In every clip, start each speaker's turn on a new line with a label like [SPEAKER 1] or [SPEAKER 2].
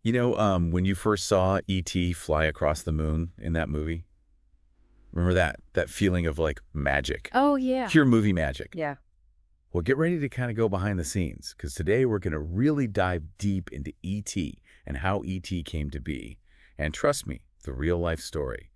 [SPEAKER 1] When you first saw E.T. fly across the moon in that movie, remember that feeling of like magic,
[SPEAKER 2] Oh, yeah.
[SPEAKER 1] pure movie magic.
[SPEAKER 2] Yeah.
[SPEAKER 1] Well, get ready to kind of go behind the scenes because today we're going to really dive deep into E.T. and how E.T. came to be. And trust me, the real life story.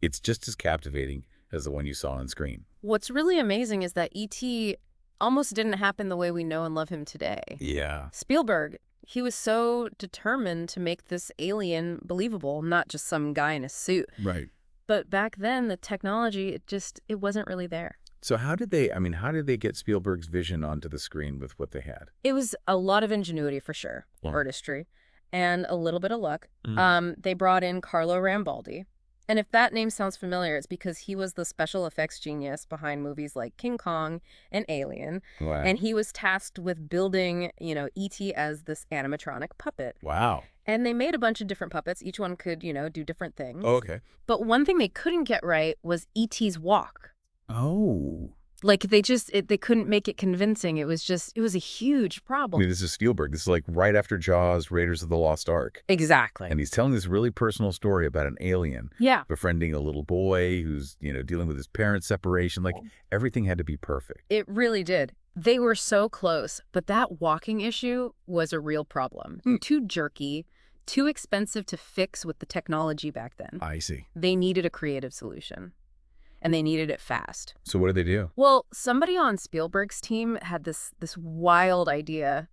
[SPEAKER 1] It's just as captivating as the one you saw on screen.
[SPEAKER 2] What's really amazing is that E.T. almost didn't happen the way we know and love him today.
[SPEAKER 1] Yeah.
[SPEAKER 2] Spielberg, he was so determined to make this alien believable, not just some guy in a suit.
[SPEAKER 1] Right.
[SPEAKER 2] But back then, the technology, it wasn't really there.
[SPEAKER 1] So how did they get Spielberg's vision onto the screen with what they had?
[SPEAKER 2] It was a lot of ingenuity for sure,
[SPEAKER 1] Yeah.
[SPEAKER 2] artistry, and a little bit of luck.
[SPEAKER 1] Mm.
[SPEAKER 2] They brought in Carlo Rambaldi. And if that name sounds familiar, it's because he was the special effects genius behind movies like King Kong and Alien.
[SPEAKER 1] Wow.
[SPEAKER 2] And he was tasked with building, E.T. as this animatronic puppet.
[SPEAKER 1] Wow.
[SPEAKER 2] And they made a bunch of different puppets. Each one could, do different things.
[SPEAKER 1] Oh, okay.
[SPEAKER 2] But one thing they couldn't get right was E.T.'s walk.
[SPEAKER 1] Oh.
[SPEAKER 2] Like they couldn't make it convincing. It was a huge
[SPEAKER 1] I
[SPEAKER 2] problem.
[SPEAKER 1] mean, this is Spielberg. This is like right after Jaws, Raiders of the Lost Ark.
[SPEAKER 2] Exactly.
[SPEAKER 1] And he's telling this really personal story about an alien
[SPEAKER 2] Yeah.
[SPEAKER 1] befriending a little boy who's, dealing with his parents' separation. Like everything had to be perfect.
[SPEAKER 2] It really did. They were so close, but that walking issue was a real problem. Too jerky, too expensive to fix with the technology back then.
[SPEAKER 1] I see.
[SPEAKER 2] They needed a creative solution, and they needed it fast.
[SPEAKER 1] So what did they do?
[SPEAKER 2] Well, somebody on Spielberg's team had this wild idea: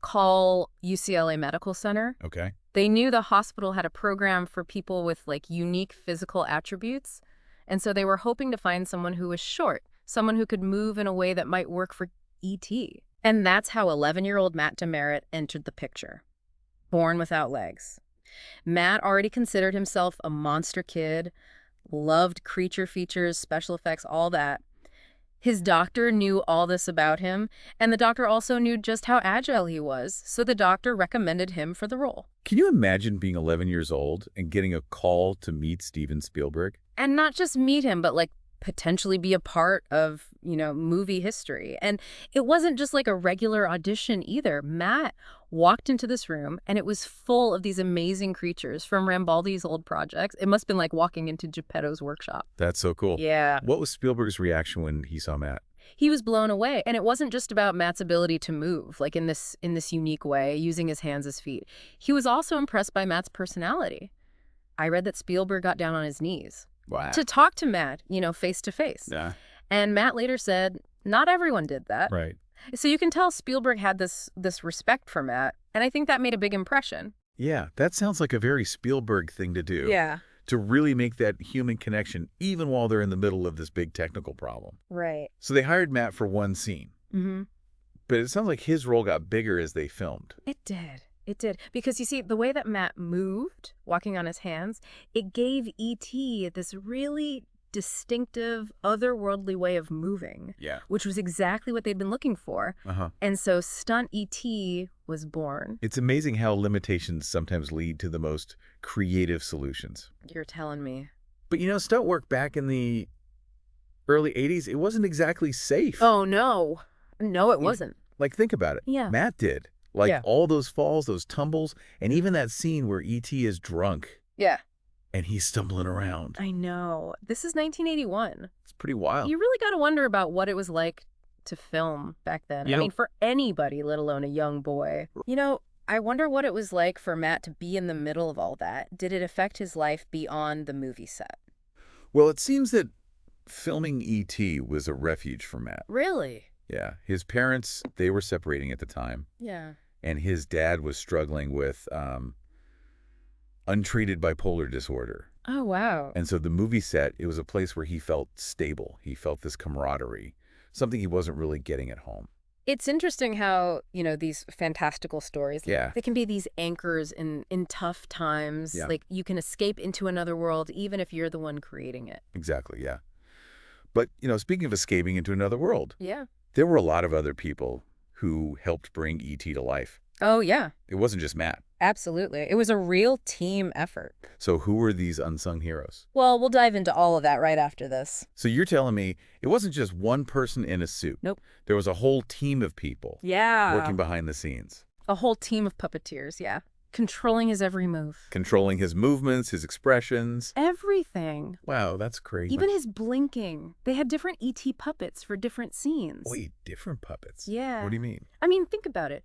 [SPEAKER 2] call UCLA Medical Center.
[SPEAKER 1] Okay.
[SPEAKER 2] They knew the hospital had a program for people with like unique physical attributes, and so they were hoping to find someone who was short, someone who could move in a way that might work for E.T. And that's how 11-year-old Matt Demerit entered the picture. Born without legs. Matt already considered himself a monster kid, loved creature features, special effects, all that. His doctor knew all this about him, and the doctor also knew just how agile he was, so the doctor recommended him for the role.
[SPEAKER 1] Can you imagine being 11 years old and getting a call to meet Steven Spielberg?
[SPEAKER 2] And not just meet him, but like potentially be a part of, movie history. And it wasn't just like a regular audition either. Matt walked into this room and it was full of these amazing creatures from Rambaldi's old projects. It must have been like walking into Geppetto's workshop.
[SPEAKER 1] That's so cool.
[SPEAKER 2] Yeah.
[SPEAKER 1] What was Spielberg's reaction when he saw Matt?
[SPEAKER 2] He was blown away. And it wasn't just about Matt's ability to move, like in this unique way, using his hands as feet. He was also impressed by Matt's personality. I read that Spielberg got down on his knees
[SPEAKER 1] Wow.
[SPEAKER 2] to talk to Matt, face to face.
[SPEAKER 1] Yeah.
[SPEAKER 2] And Matt later said, not everyone did that.
[SPEAKER 1] Right.
[SPEAKER 2] So you can tell Spielberg had this respect for Matt, and I think that made a big impression.
[SPEAKER 1] Yeah, that sounds like a very Spielberg thing to do.
[SPEAKER 2] Yeah.
[SPEAKER 1] To really make that human connection even while they're in the middle of this big technical problem.
[SPEAKER 2] Right.
[SPEAKER 1] So they hired Matt for one scene.
[SPEAKER 2] Mm-hmm.
[SPEAKER 1] But it sounds like his role got bigger as they filmed.
[SPEAKER 2] It did. It did. Because you see, the way that Matt moved, walking on his hands, it gave E.T. this really distinctive, otherworldly way of moving,
[SPEAKER 1] Yeah.
[SPEAKER 2] which was exactly what they'd been looking for.
[SPEAKER 1] Uh-huh.
[SPEAKER 2] And so Stunt E.T. was born.
[SPEAKER 1] It's amazing how limitations sometimes lead to the most creative solutions.
[SPEAKER 2] You're telling me.
[SPEAKER 1] But stunt work back in the early 80s, it wasn't exactly safe.
[SPEAKER 2] Oh, no. No, it wasn't.
[SPEAKER 1] Like, think about it.
[SPEAKER 2] Yeah.
[SPEAKER 1] Matt did. Like,
[SPEAKER 2] Yeah.
[SPEAKER 1] all those falls, those tumbles, and even that scene where E.T. is drunk
[SPEAKER 2] Yeah.
[SPEAKER 1] and he's stumbling around.
[SPEAKER 2] I know. This is 1981.
[SPEAKER 1] It's pretty wild.
[SPEAKER 2] You really got to wonder about what it was like to film back then.
[SPEAKER 1] You
[SPEAKER 2] I
[SPEAKER 1] know-
[SPEAKER 2] mean, for anybody, let alone a young boy. I wonder what it was like for Matt to be in the middle of all that. Did it affect his life beyond the movie set?
[SPEAKER 1] Well, it seems that filming E.T. was a refuge for Matt.
[SPEAKER 2] Really?
[SPEAKER 1] Yeah. His parents, they were separating at the time,
[SPEAKER 2] Yeah.
[SPEAKER 1] and his dad was struggling with untreated bipolar disorder.
[SPEAKER 2] Oh, wow.
[SPEAKER 1] And so the movie set, it was a place where he felt stable. He felt this camaraderie, something he wasn't really getting at home.
[SPEAKER 2] It's interesting how, these fantastical stories,
[SPEAKER 1] Yeah.
[SPEAKER 2] they can be these anchors in tough times.
[SPEAKER 1] Yeah.
[SPEAKER 2] Like you can escape into another world even if you're the one creating it.
[SPEAKER 1] Exactly, yeah. But, speaking of escaping into another world,
[SPEAKER 2] Yeah.
[SPEAKER 1] there were a lot of other people who helped bring E.T. to life.
[SPEAKER 2] Oh, yeah.
[SPEAKER 1] It wasn't just Matt.
[SPEAKER 2] Absolutely. It was a real team effort.
[SPEAKER 1] So who were these unsung heroes?
[SPEAKER 2] Well, we'll dive into all of that right after this.
[SPEAKER 1] So you're telling me it wasn't just one person in a suit.
[SPEAKER 2] Nope.
[SPEAKER 1] There was a whole team of people
[SPEAKER 2] Yeah.
[SPEAKER 1] working behind the scenes.
[SPEAKER 2] A whole team of puppeteers, yeah. Controlling his every move.
[SPEAKER 1] Controlling his movements, his expressions.
[SPEAKER 2] Everything.
[SPEAKER 1] Wow, that's crazy.
[SPEAKER 2] Even his blinking. They had different E.T. puppets for different scenes.
[SPEAKER 1] Wait, different puppets?
[SPEAKER 2] Yeah.
[SPEAKER 1] What do you mean?
[SPEAKER 2] I mean, think about it.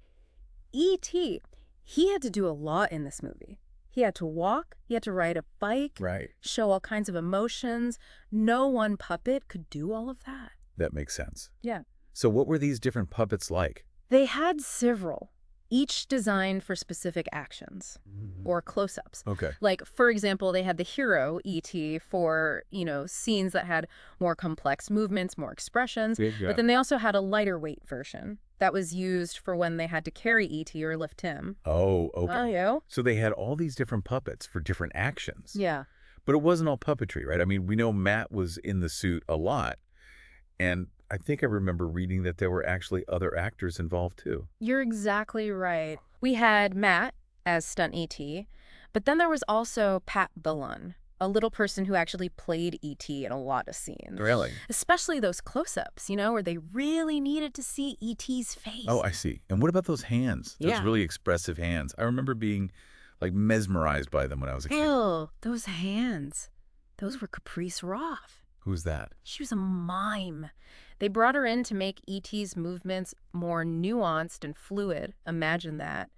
[SPEAKER 2] E.T., he had to do a lot in this movie. He had to walk, he had to ride a bike,
[SPEAKER 1] Right.
[SPEAKER 2] show all kinds of emotions. No one puppet could do all of that.
[SPEAKER 1] That makes sense.
[SPEAKER 2] Yeah.
[SPEAKER 1] So what were these different puppets like?
[SPEAKER 2] They had several, each designed for specific actions or close-ups.
[SPEAKER 1] Okay.
[SPEAKER 2] Like, for example, they had the hero, E.T., for, scenes that had more complex movements, more expressions. But then they also had a lighter weight version that was used for when they had to carry E.T. or lift him.
[SPEAKER 1] Oh, okay.
[SPEAKER 2] Oh, yeah.
[SPEAKER 1] So they had all these different puppets for different actions.
[SPEAKER 2] Yeah.
[SPEAKER 1] But it wasn't all puppetry, right? I mean, we know Matt was in the suit a lot. And I think I remember reading that there were actually other actors involved too.
[SPEAKER 2] You're exactly right. We had Matt as Stunt E.T., but then there was also Pat Dillon, a little person who actually played E.T. in a lot of scenes.
[SPEAKER 1] Really?
[SPEAKER 2] Especially those close-ups, where they really needed to see E.T.'s face.
[SPEAKER 1] Oh, I see. And what about those hands? Those
[SPEAKER 2] Yeah.
[SPEAKER 1] really expressive hands. I remember being mesmerized by them when I was a kid.
[SPEAKER 2] Ew, those hands. Those were Caprice Roth.
[SPEAKER 1] Who's that?
[SPEAKER 2] She was a mime. They brought her in to make E.T.'s movements more nuanced and fluid. Imagine that.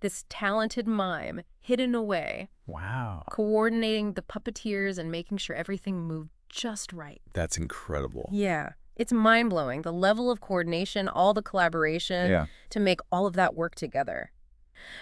[SPEAKER 2] This talented mime, hidden away,
[SPEAKER 1] Wow.
[SPEAKER 2] coordinating the puppeteers and making sure everything moved just right.
[SPEAKER 1] That's incredible.
[SPEAKER 2] Yeah. It's mind-blowing, the level of coordination, all the collaboration
[SPEAKER 1] Yeah.
[SPEAKER 2] to make all of that work together.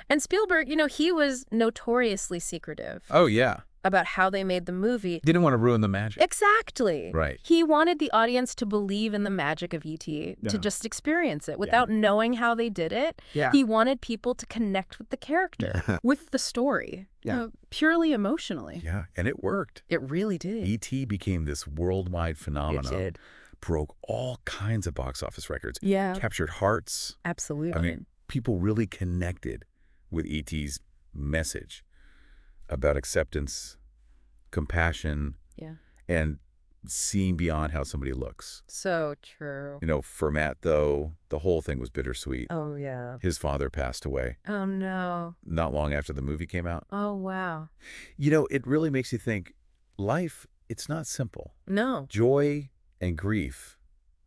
[SPEAKER 2] And Spielberg, he was notoriously secretive
[SPEAKER 1] Oh, yeah.
[SPEAKER 2] about how they made the movie.
[SPEAKER 1] Didn't want to ruin the magic.
[SPEAKER 2] Exactly.
[SPEAKER 1] Right.
[SPEAKER 2] He wanted the audience to believe in the magic of E.T.,
[SPEAKER 1] Yeah.
[SPEAKER 2] to just experience it without knowing how they did it.
[SPEAKER 1] Yeah.
[SPEAKER 2] He wanted people to connect with the character, with the story,
[SPEAKER 1] Yeah.
[SPEAKER 2] purely emotionally.
[SPEAKER 1] Yeah, and it worked.
[SPEAKER 2] It really did.
[SPEAKER 1] E.T. became this worldwide phenomenon.
[SPEAKER 2] It did.
[SPEAKER 1] Broke all kinds of box office records.
[SPEAKER 2] Yeah,
[SPEAKER 1] Captured hearts.
[SPEAKER 2] absolutely.
[SPEAKER 1] I mean, people really connected with E.T.'s message about acceptance, compassion,
[SPEAKER 2] Yeah.
[SPEAKER 1] and seeing beyond how somebody looks.
[SPEAKER 2] So true.
[SPEAKER 1] For Matt, though, the whole thing was bittersweet.
[SPEAKER 2] Oh, yeah.
[SPEAKER 1] His father passed away
[SPEAKER 2] Oh, no.
[SPEAKER 1] not long after the movie came out.
[SPEAKER 2] Oh, wow.
[SPEAKER 1] It really makes you think, life, it's not simple.
[SPEAKER 2] No.
[SPEAKER 1] Joy and grief,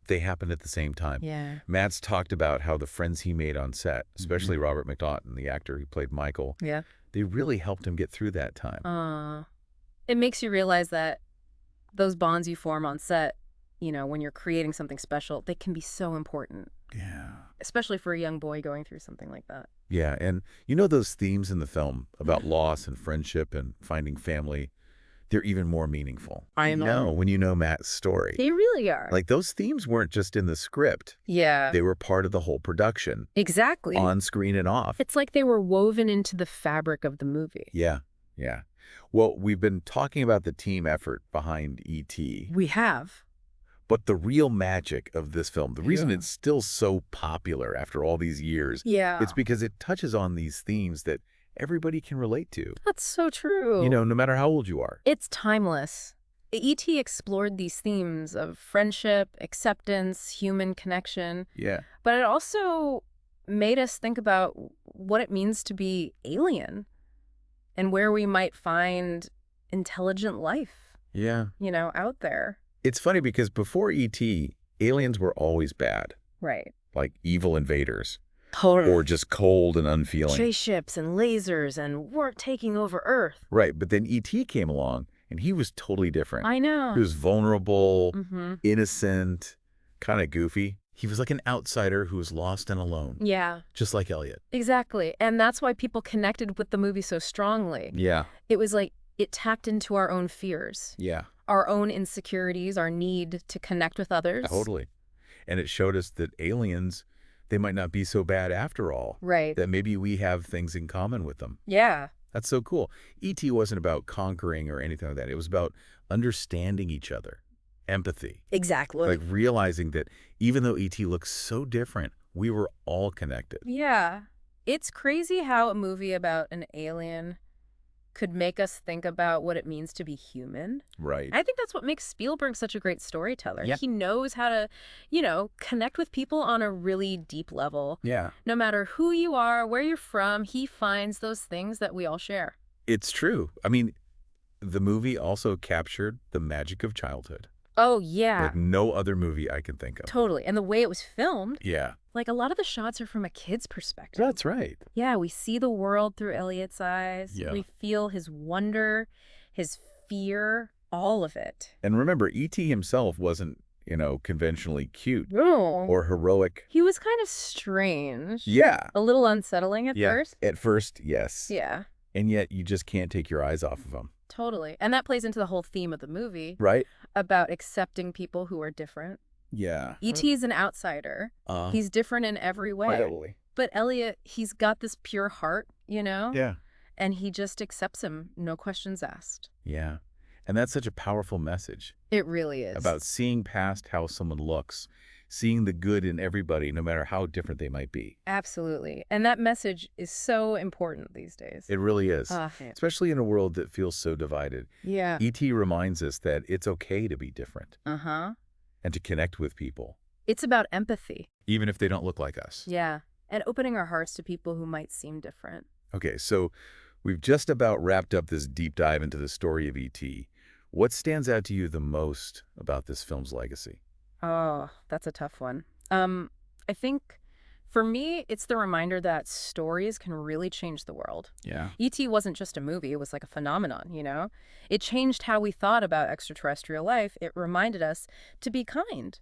[SPEAKER 1] they happen at the same time.
[SPEAKER 2] Yeah.
[SPEAKER 1] Matt's talked about how the friends he made on set, especially Robert McNaughton, the actor who played Michael,
[SPEAKER 2] Yeah.
[SPEAKER 1] they really helped him get through that time.
[SPEAKER 2] It makes you realize that those bonds you form on set, when you're creating something special, they can be so important,
[SPEAKER 1] Yeah.
[SPEAKER 2] especially for a young boy going through something like that.
[SPEAKER 1] Yeah, and those themes in the film about loss and friendship and finding family, they're even more meaningful.
[SPEAKER 2] I know.
[SPEAKER 1] When you know Matt's story.
[SPEAKER 2] They really are.
[SPEAKER 1] Like, those themes weren't just in the script.
[SPEAKER 2] Yeah.
[SPEAKER 1] They were part of the whole production,
[SPEAKER 2] Exactly.
[SPEAKER 1] on screen and off.
[SPEAKER 2] It's like they were woven into the fabric of the movie.
[SPEAKER 1] Yeah, yeah. Well, we've been talking about the team effort behind E.T.,
[SPEAKER 2] We have.
[SPEAKER 1] but the real magic of this film, the reason
[SPEAKER 2] Yeah.
[SPEAKER 1] it's still so popular after all these years,
[SPEAKER 2] Yeah.
[SPEAKER 1] it's because it touches on these themes that everybody can relate to,
[SPEAKER 2] That's so true.
[SPEAKER 1] no matter how old you are.
[SPEAKER 2] It's timeless. E.T. explored these themes of friendship, acceptance, human connection,
[SPEAKER 1] Yeah.
[SPEAKER 2] but it also made us think about what it means to be alien and where we might find intelligent life,
[SPEAKER 1] Yeah.
[SPEAKER 2] out there.
[SPEAKER 1] It's funny because before E.T., aliens were always bad,
[SPEAKER 2] Right.
[SPEAKER 1] like evil invaders,
[SPEAKER 2] Totally.
[SPEAKER 1] or just cold and unfeeling.
[SPEAKER 2] Spaceships and lasers and weren't taking over Earth.
[SPEAKER 1] Right, but then E.T. came along, and he was totally different.
[SPEAKER 2] I know.
[SPEAKER 1] He was vulnerable,
[SPEAKER 2] Mm-hmm.
[SPEAKER 1] innocent, kind of goofy. He was like an outsider who was lost and alone,
[SPEAKER 2] Yeah,
[SPEAKER 1] just like Elliot.
[SPEAKER 2] exactly. And that's why people connected with the movie so strongly.
[SPEAKER 1] Yeah,
[SPEAKER 2] It was like it tapped into our own fears,
[SPEAKER 1] yeah,
[SPEAKER 2] our own insecurities, our need to connect with others.
[SPEAKER 1] totally. And it showed us that aliens, they might not be so bad after all,
[SPEAKER 2] Right.
[SPEAKER 1] that maybe we have things in common with them.
[SPEAKER 2] Yeah.
[SPEAKER 1] That's so cool. E.T. wasn't about conquering or anything like that. It was about understanding each other, empathy,
[SPEAKER 2] Exactly.
[SPEAKER 1] like realizing that even though E.T. looks so different, we were all connected.
[SPEAKER 2] Yeah. It's crazy how a movie about an alien could make us think about what it means to be human.
[SPEAKER 1] Right.
[SPEAKER 2] I think that's what makes Spielberg such a great storyteller.
[SPEAKER 1] Yeah.
[SPEAKER 2] He knows how to, connect with people on a really deep level.
[SPEAKER 1] Yeah.
[SPEAKER 2] No matter who you are, where you're from, he finds those things that we all share.
[SPEAKER 1] It's true. I mean, the movie also captured the magic of childhood.
[SPEAKER 2] Oh, yeah.
[SPEAKER 1] Like no other movie I can think of.
[SPEAKER 2] Totally. And the way it was filmed,
[SPEAKER 1] Yeah.
[SPEAKER 2] like a lot of the shots are from a kid's perspective.
[SPEAKER 1] That's right.
[SPEAKER 2] Yeah, we see the world through Elliot's eyes.
[SPEAKER 1] Yeah.
[SPEAKER 2] We feel his wonder, his fear, all of it.
[SPEAKER 1] And remember, E.T. himself wasn't, conventionally cute
[SPEAKER 2] No.
[SPEAKER 1] or heroic.
[SPEAKER 2] He was kind of strange.
[SPEAKER 1] Yeah.
[SPEAKER 2] A little unsettling at
[SPEAKER 1] Yeah.
[SPEAKER 2] first.
[SPEAKER 1] At first, yes.
[SPEAKER 2] Yeah,
[SPEAKER 1] And yet you just can't take your eyes off of him.
[SPEAKER 2] totally. And that plays into the whole theme of the movie
[SPEAKER 1] Right?
[SPEAKER 2] about accepting people who are different.
[SPEAKER 1] Yeah.
[SPEAKER 2] E.T. is an outsider. He's different in every way.
[SPEAKER 1] Totally.
[SPEAKER 2] But Elliot, he's got this pure heart,
[SPEAKER 1] Yeah.
[SPEAKER 2] and he just accepts him, no questions asked.
[SPEAKER 1] Yeah. And that's such a powerful message
[SPEAKER 2] It really is.
[SPEAKER 1] about seeing past how someone looks, seeing the good in everybody, no matter how different they might be.
[SPEAKER 2] Absolutely. And that message is so important these days.
[SPEAKER 1] It really is.
[SPEAKER 2] Yeah.
[SPEAKER 1] Especially in a world that feels so divided.
[SPEAKER 2] Yeah.
[SPEAKER 1] E.T. reminds us that it's okay to be different
[SPEAKER 2] Uh-huh.
[SPEAKER 1] and to connect with people,
[SPEAKER 2] It's about empathy.
[SPEAKER 1] even if they don't look like us.
[SPEAKER 2] Yeah. And opening our hearts to people who might seem different.
[SPEAKER 1] Okay, so we've just about wrapped up this deep dive into the story of E.T. What stands out to you the most about this film's legacy?
[SPEAKER 2] Oh, that's a tough one. I think for me, it's the reminder that stories can really change the world.
[SPEAKER 1] Yeah.
[SPEAKER 2] E.T. wasn't just a movie, it was like a phenomenon. It changed how we thought about extraterrestrial life. It reminded us to be kind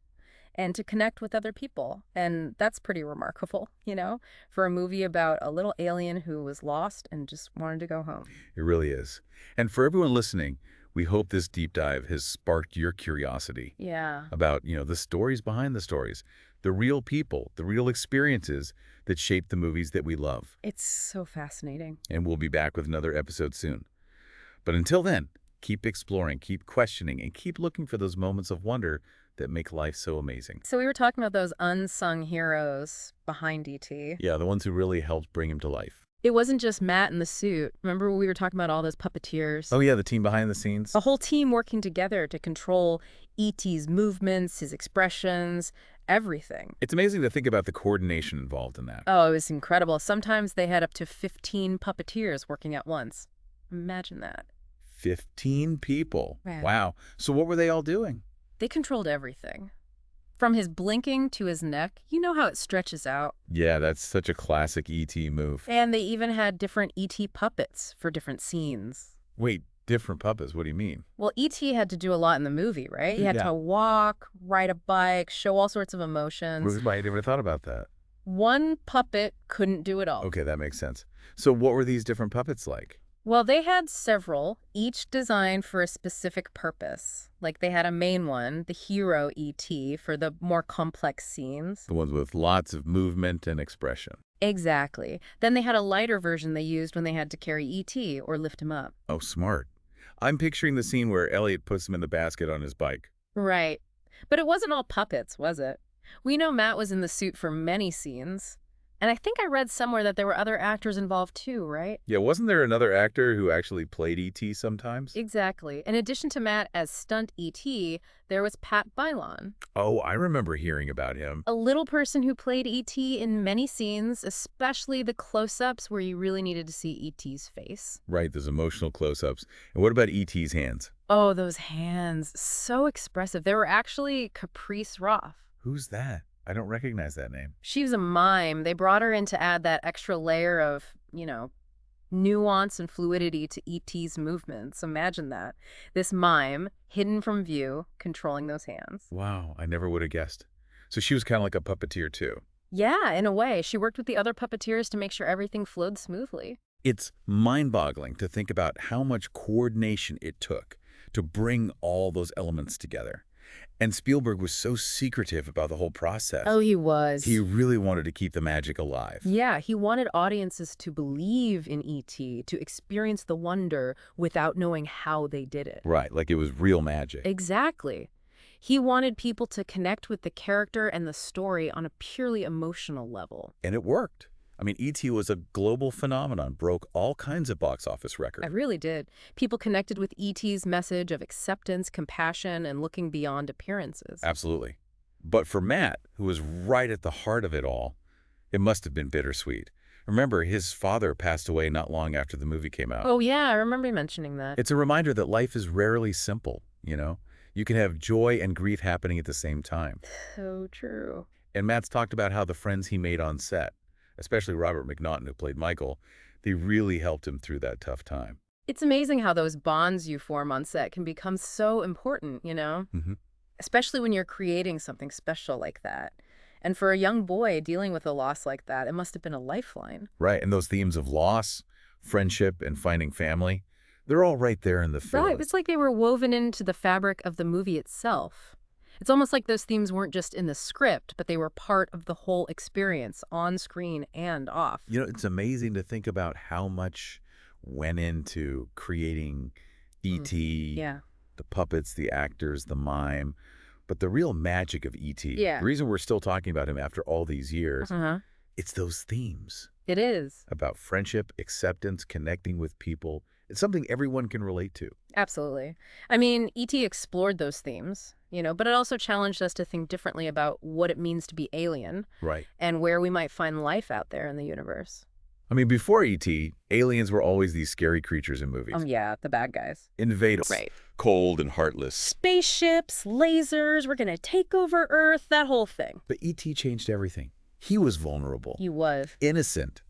[SPEAKER 2] and to connect with other people. And that's pretty remarkable, for a movie about a little alien who was lost and just wanted to go home.
[SPEAKER 1] It really is. And for everyone listening, we hope this deep dive has sparked your curiosity
[SPEAKER 2] Yeah.
[SPEAKER 1] about, the stories behind the stories, the real people, the real experiences that shape the movies that we love.
[SPEAKER 2] It's so fascinating.
[SPEAKER 1] And we'll be back with another episode soon. But until then, keep exploring, keep questioning, and keep looking for those moments of wonder that make life so amazing.
[SPEAKER 2] So we were talking about those unsung heroes behind E.T.
[SPEAKER 1] Yeah, the ones who really helped bring him to life.
[SPEAKER 2] It wasn't just Matt in the suit. Remember we were talking about all those puppeteers?
[SPEAKER 1] Oh yeah, the team behind the scenes.
[SPEAKER 2] A whole team working together to control E.T.'s movements, his expressions, everything.
[SPEAKER 1] It's amazing to think about the coordination involved in that.
[SPEAKER 2] Oh, it was incredible. Sometimes they had up to 15 puppeteers working at once. Imagine that.
[SPEAKER 1] 15 people.
[SPEAKER 2] Yeah.
[SPEAKER 1] Wow. So what were they all doing?
[SPEAKER 2] They controlled everything. From his blinking to his neck, you know how it stretches out.
[SPEAKER 1] Yeah, that's such a classic E.T. move.
[SPEAKER 2] And they even had different E.T. puppets for different scenes.
[SPEAKER 1] Wait, different puppets? What do you mean?
[SPEAKER 2] Well, E.T. had to do a lot in the movie, right? He had
[SPEAKER 1] Yeah.
[SPEAKER 2] to walk, ride a bike, show all sorts of emotions.
[SPEAKER 1] I never thought about that.
[SPEAKER 2] One puppet couldn't do it all.
[SPEAKER 1] Okay, that makes sense. So what were these different puppets like?
[SPEAKER 2] Well, they had several, each designed for a specific purpose. Like they had a main one, the hero E.T., for the more complex scenes.
[SPEAKER 1] The ones with lots of movement and expression.
[SPEAKER 2] Exactly. Then they had a lighter version they used when they had to carry E.T. or lift him up.
[SPEAKER 1] Oh, smart. I'm picturing the scene where Elliot puts him in the basket on his bike.
[SPEAKER 2] Right. But it wasn't all puppets, was it? We know Matt was in the suit for many scenes. And I think I read somewhere that there were other actors involved too, right?
[SPEAKER 1] Yeah, wasn't there another actor who actually played E.T. sometimes?
[SPEAKER 2] Exactly. In addition to Matt as stunt E.T., there was Pat Bailon,
[SPEAKER 1] Oh, I remember hearing about him.
[SPEAKER 2] a little person who played E.T. in many scenes, especially the close-ups where you really needed to see E.T.'s face.
[SPEAKER 1] Right, those emotional close-ups. And what about E.T.'s hands?
[SPEAKER 2] Oh, those hands. So expressive. They were actually Caprice Roth.
[SPEAKER 1] Who's that? I don't recognize that name.
[SPEAKER 2] She was a mime. They brought her in to add that extra layer of, nuance and fluidity to E.T.'s movements. Imagine that. This mime, hidden from view, controlling those hands.
[SPEAKER 1] Wow, I never would have guessed. So she was kind of like a puppeteer too.
[SPEAKER 2] Yeah, in a way. She worked with the other puppeteers to make sure everything flowed smoothly.
[SPEAKER 1] It's mind-boggling to think about how much coordination it took to bring all those elements together. And Spielberg was so secretive about the whole process.
[SPEAKER 2] Oh, he was.
[SPEAKER 1] He really wanted to keep the magic alive.
[SPEAKER 2] Yeah, he wanted audiences to believe in E.T., to experience the wonder without knowing how they did it.
[SPEAKER 1] Right, like it was real magic.
[SPEAKER 2] Exactly. He wanted people to connect with the character and the story on a purely emotional level.
[SPEAKER 1] And it worked. I mean, E.T. was a global phenomenon, broke all kinds of box office
[SPEAKER 2] I
[SPEAKER 1] records.
[SPEAKER 2] really did. People connected with E.T.'s message of acceptance, compassion, and looking beyond appearances.
[SPEAKER 1] Absolutely. But for Matt, who was right at the heart of it all, it must have been bittersweet. Remember, his father passed away not long after the movie came out.
[SPEAKER 2] Oh, yeah, I remember you mentioning that.
[SPEAKER 1] It's a reminder that life is rarely simple, you know? You can have joy and grief happening at the same time.
[SPEAKER 2] So true.
[SPEAKER 1] And Matt's talked about how the friends he made on set, especially Robert McNaughton, who played Michael, they really helped him through that tough time.
[SPEAKER 2] It's amazing how those bonds you form on set can become so important, you know?
[SPEAKER 1] Hmm.
[SPEAKER 2] Especially when you're creating something special like that. And for a young boy dealing with a loss like that, it must have been a lifeline.
[SPEAKER 1] Right, and those themes of loss, friendship, and finding family, they're all right there in the film.
[SPEAKER 2] Right, it's like they were woven into the fabric of the movie itself. It's almost like those themes weren't just in the script, but they were part of the whole experience, on screen and off.
[SPEAKER 1] You know, it's amazing to think about how much went into creating E.T.,
[SPEAKER 2] Yeah.
[SPEAKER 1] the puppets, the actors, the mime. But the real magic of E.T.,
[SPEAKER 2] Yeah.
[SPEAKER 1] the reason we're still talking about him after all these years,
[SPEAKER 2] Uh-huh.
[SPEAKER 1] it's those themes
[SPEAKER 2] It is.
[SPEAKER 1] about friendship, acceptance, connecting with people. It's something everyone can relate to.
[SPEAKER 2] Absolutely. I mean, E.T. explored those themes, but it also challenged us to think differently about what it means to be alien
[SPEAKER 1] Right.
[SPEAKER 2] and where we might find life out there in the universe.
[SPEAKER 1] I mean, before E.T., aliens were always these scary creatures in movies.
[SPEAKER 2] Yeah, the bad guys.
[SPEAKER 1] Invaders.
[SPEAKER 2] Right.
[SPEAKER 1] Cold and heartless.
[SPEAKER 2] Spaceships, lasers, we're going to take over Earth, that whole thing.
[SPEAKER 1] But E.T. changed everything. He was vulnerable,
[SPEAKER 2] He was.
[SPEAKER 1] innocent,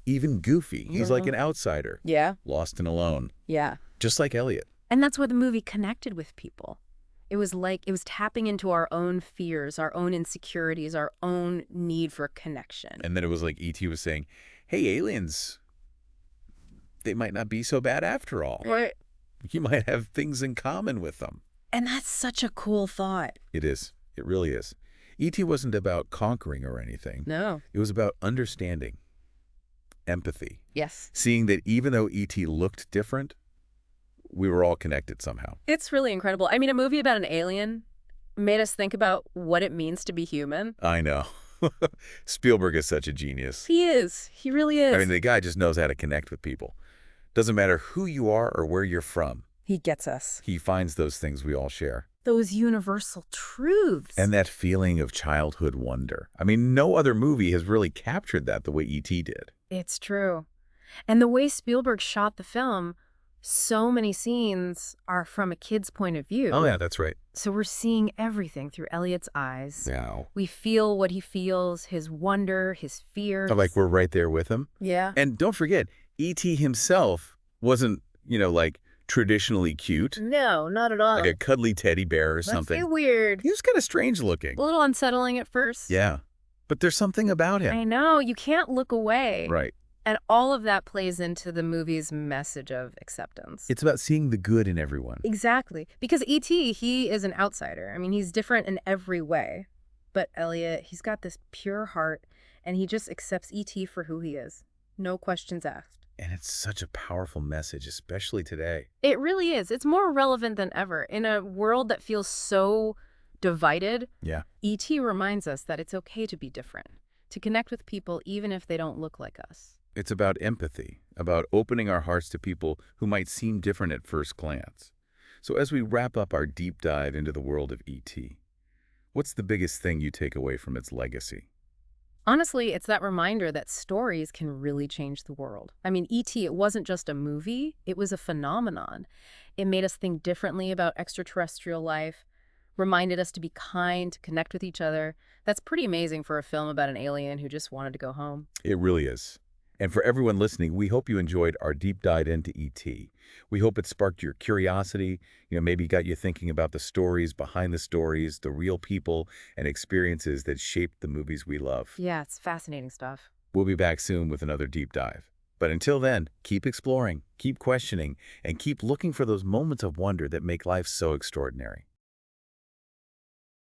[SPEAKER 1] even goofy. He's like
[SPEAKER 2] Mhm.
[SPEAKER 1] an outsider,
[SPEAKER 2] Yeah,
[SPEAKER 1] lost and alone,
[SPEAKER 2] yeah.
[SPEAKER 1] just like Elliot.
[SPEAKER 2] And that's where the movie connected with people. It was tapping into our own fears, our own insecurities, our own need for connection.
[SPEAKER 1] And then it was like E.T. was saying, hey, aliens, they might not be so bad after all.
[SPEAKER 2] Right.
[SPEAKER 1] You might have things in common with them.
[SPEAKER 2] And that's such a cool thought.
[SPEAKER 1] It is. It really is. E.T. wasn't about conquering or anything.
[SPEAKER 2] No.
[SPEAKER 1] It was about understanding, empathy,
[SPEAKER 2] Yes.
[SPEAKER 1] seeing that even though E.T. looked different, we were all connected somehow.
[SPEAKER 2] It's really incredible. I mean, a movie about an alien made us think about what it means to be human.
[SPEAKER 1] I know. Spielberg is such a genius.
[SPEAKER 2] He is. He really is.
[SPEAKER 1] I mean, the guy just knows how to connect with people. Doesn't matter who you are or where you're from.
[SPEAKER 2] He gets us.
[SPEAKER 1] He finds those things we all share.
[SPEAKER 2] Those universal truths.
[SPEAKER 1] And that feeling of childhood wonder. I mean, no other movie has really captured that the way E.T. did.
[SPEAKER 2] It's true. And the way Spielberg shot the film, so many scenes are from a kid's point of view.
[SPEAKER 1] Oh, yeah, that's right.
[SPEAKER 2] So we're seeing everything through Elliot's eyes.
[SPEAKER 1] Wow.
[SPEAKER 2] We feel what he feels, his wonder, his fears.
[SPEAKER 1] Like we're right there with him.
[SPEAKER 2] Yeah.
[SPEAKER 1] And don't forget, E.T. himself wasn't, like traditionally cute.
[SPEAKER 2] No, not at all.
[SPEAKER 1] Like a cuddly teddy bear or
[SPEAKER 2] That's
[SPEAKER 1] something.
[SPEAKER 2] so weird.
[SPEAKER 1] He was kind of strange looking.
[SPEAKER 2] A little unsettling at first.
[SPEAKER 1] Yeah. But there's something about him.
[SPEAKER 2] I know. You can't look away.
[SPEAKER 1] Right.
[SPEAKER 2] And all of that plays into the movie's message of acceptance.
[SPEAKER 1] It's about seeing the good in everyone.
[SPEAKER 2] Exactly. Because E.T., he is an outsider. I mean, he's different in every way. But Elliot, he's got this pure heart, and he just accepts E.T. for who he is. No questions asked.
[SPEAKER 1] And it's such a powerful message, especially today.
[SPEAKER 2] It really is. It's more relevant than ever. In a world that feels so divided,
[SPEAKER 1] Yeah.
[SPEAKER 2] E.T. reminds us that it's okay to be different, to connect with people even if they don't look like us.
[SPEAKER 1] It's about empathy, about opening our hearts to people who might seem different at first glance. So as we wrap up our deep dive into the world of E.T., what's the biggest thing you take away from its legacy?
[SPEAKER 2] Honestly, it's that reminder that stories can really change the world. I mean, E.T., it wasn't just a movie, it was a phenomenon. It made us think differently about extraterrestrial life, reminded us to be kind, to connect with each other. That's pretty amazing for a film about an alien who just wanted to go home.
[SPEAKER 1] It really is. And for everyone listening, we hope you enjoyed our deep dive into E.T. We hope it sparked your curiosity, maybe got you thinking about the stories behind the stories, the real people and experiences that shaped the movies we love.
[SPEAKER 2] Yeah, it's fascinating stuff.
[SPEAKER 1] We'll be back soon with another deep dive. But until then, keep exploring, keep questioning, and keep looking for those moments of wonder that make life so extraordinary.